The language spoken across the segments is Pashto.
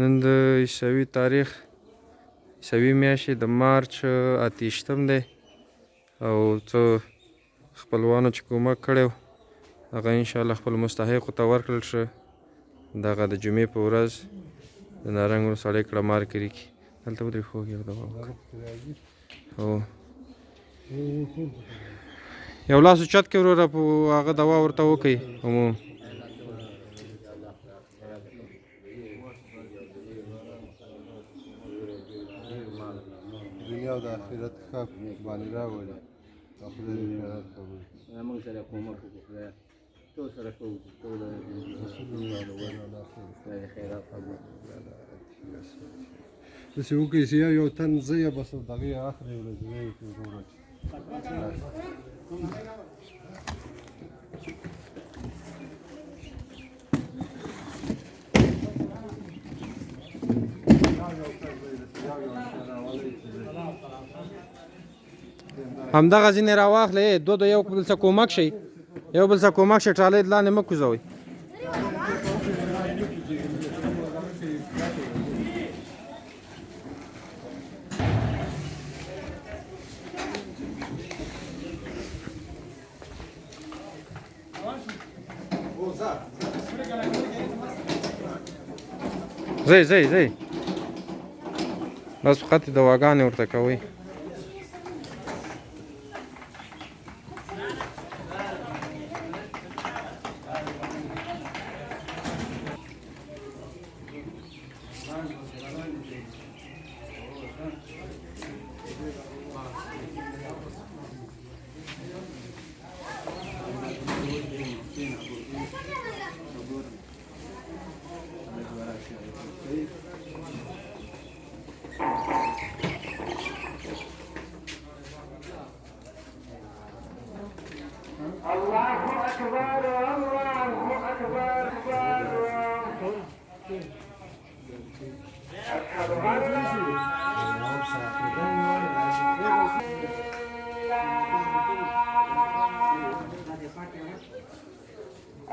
نن د عیسوي تاریخ عیسوي میاشتې د مارچ 28 دی او څه خپلوانو چې کومک کړی و هغه انشاءالله خپل مستحقو ته ورکړل شه. دغه د جمعې په ورځ د نارنج ولسوالۍ کړمار کلي کې دلته ودرېږه خو یو دوا وکړه. هو یو لاس اوچت کړه وروره په هغه دوا ورته وکړئ. دنیا او د آخرت ښه باندې راولي او خدای دې خیرات قبول کړي. موږ سره کومک وکړو خدایه ټول سره کوو ټول خدای دې خیرات قبول کړي. داسې وکړئ چې یو تن زه یا بس دغې اخرې ورځې نه وي وروره همدغه ځینې راواخلئ دو یو بل څه کومک شئ یو بل څه کومک شئ ټالۍ لاندې مه کوزوئ. ځئ بس فقط دواګانې ورته کوئ.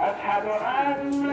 أشهد أن